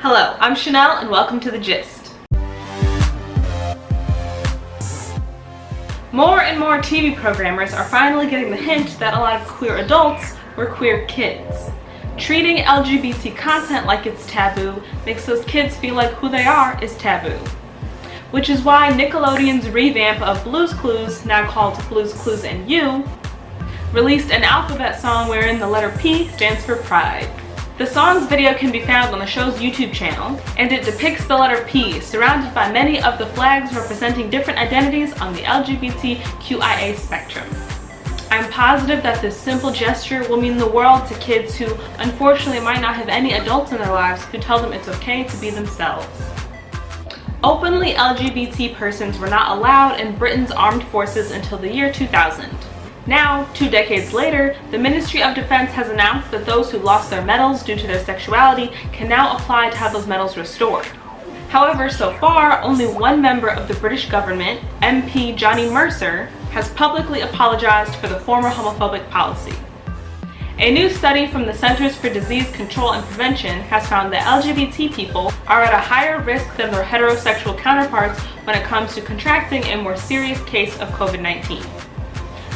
Hello, I'm Chanelle and welcome to The Gist. More and more TV programmers are finally getting the hint that a lot of queer adults were queer kids. Treating LGBT content like it's taboo makes those kids feel like who they are is taboo. Which is why Nickelodeon's revamp of Blue's Clues, now called Blue's Clues and You, released an alphabet song wherein the letter P stands for pride. The song's video can be found on the show's YouTube channel, and it depicts the letter P surrounded by many of the flags representing different identities on the LGBTQIA spectrum. I'm positive that this simple gesture will mean the world to kids who unfortunately might not have any adults in their lives who tell them it's okay to be themselves. Openly LGBT persons were not allowed in Britain's armed forces until the year 2000. Now, 2 decades later, the Ministry of Defense has announced that those who lost their medals due to their sexuality can now apply to have those medals restored. However, so far, only one member of the British government, MP Johnny Mercer, has publicly apologized for the former homophobic policy. A new study from the Centers for Disease Control and Prevention has found that LGBT people are at a higher risk than their heterosexual counterparts when it comes to contracting a more serious case of COVID-19.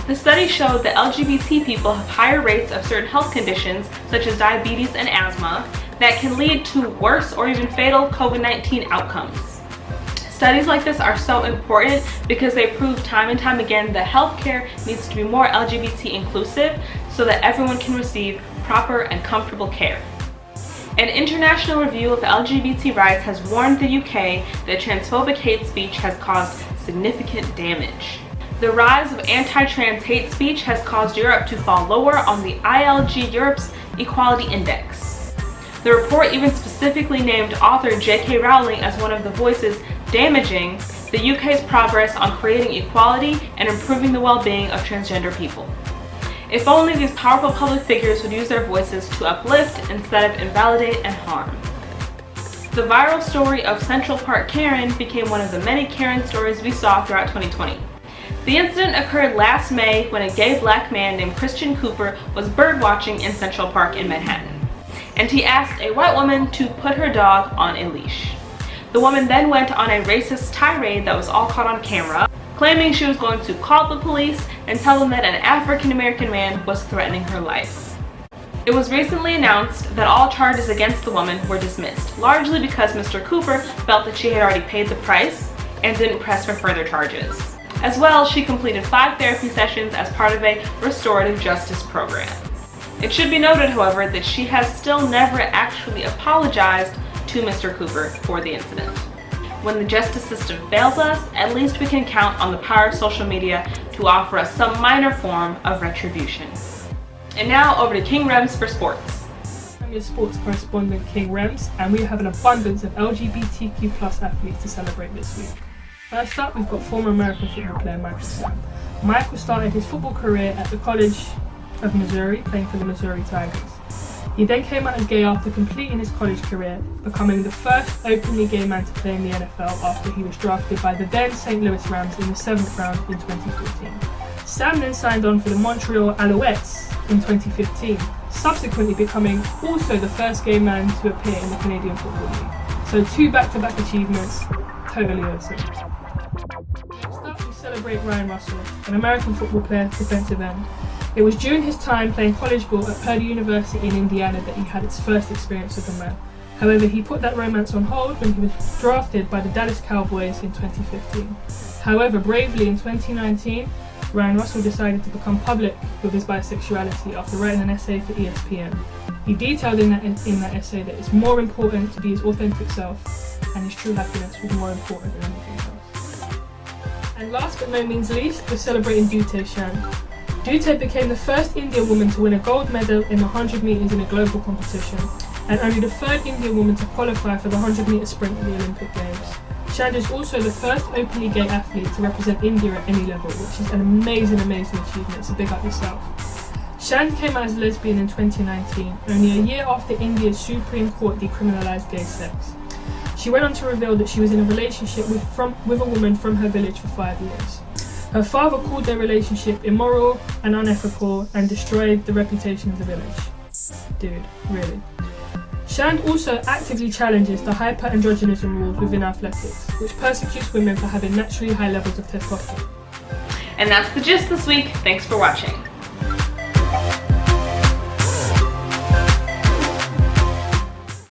The study showed that LGBT people have higher rates of certain health conditions, such as diabetes and asthma, that can lead to worse or even fatal COVID-19 outcomes. Studies like this are so important because they prove time and time again that healthcare needs to be more LGBT inclusive so that everyone can receive proper and comfortable care. An international review of LGBT rights has warned the UK that transphobic hate speech has caused significant damage. The rise of anti-trans hate speech has caused Europe to fall lower on the ILG Europe's Equality Index. The report even specifically named author J.K. Rowling as one of the voices damaging the UK's progress on creating equality and improving the well-being of transgender people. If only these powerful public figures would use their voices to uplift instead of invalidate and harm. The viral story of Central Park Karen became one of the many Karen stories we saw throughout 2020. The incident occurred last May when a gay black man named Christian Cooper was birdwatching in Central Park in Manhattan, and he asked a white woman to put her dog on a leash. The woman then went on a racist tirade that was all caught on camera, claiming she was going to call the police and tell them that an African American man was threatening her life. It was recently announced that all charges against the woman were dismissed, largely because Mr. Cooper felt that she had already paid the price and didn't press for further charges. As well, she completed 5 therapy sessions as part of a restorative justice program. It should be noted, however, that she has still never actually apologized to Mr. Cooper for the incident. When the justice system fails us, at least we can count on the power of social media to offer us some minor form of retribution. And now over to Kyng Rems for sports. I'm your sports correspondent, Kyng Rems, and we have an abundance of LGBTQ+ athletes to celebrate this week. First up, we've got former American football player Michael. Michael started his football career at the College of Missouri, playing for the Missouri Tigers. He then came out as gay after completing his college career, becoming the first openly gay man to play in the NFL after he was drafted by the then St. Louis Rams in the 7th round in 2014. Sam then signed on for the Montreal Alouettes in 2015, subsequently becoming also the first gay man to appear in the Canadian Football League. So 2 back-to-back achievements, totally awesome. Next up, we celebrate Ryan Russell, an American football player, defensive end. It was during his time playing college ball at Purdue University in Indiana that he had his first experience with a man. However, he put that romance on hold when he was drafted by the Dallas Cowboys in 2015. However, bravely in 2019, Ryan Russell decided to become public with his bisexuality after writing an essay for ESPN. He detailed in that essay that it's more important to be his authentic self, and his true happiness was more important than anything else. And last but no means least, we're celebrating Teasha. Teasha became the first Indian woman to win a gold medal in 100 metres in a global competition, and only the 3rd Indian woman to qualify for the 100 metre sprint at the Olympic Games. Shand is also the first openly gay athlete to represent India at any level, which is an amazing achievement, so big up yourself. Shand came out as lesbian in 2019, only a year after India's Supreme Court decriminalised gay sex. She went on to reveal that she was in a relationship with a woman from her village for 5 years. Her father called their relationship immoral and unethical and destroyed the reputation of the village. Dude, really. Shand also actively challenges the hyper-androgenism rules within athletics, which persecutes women for having naturally high levels of testosterone. And that's the gist this week. Thanks for watching.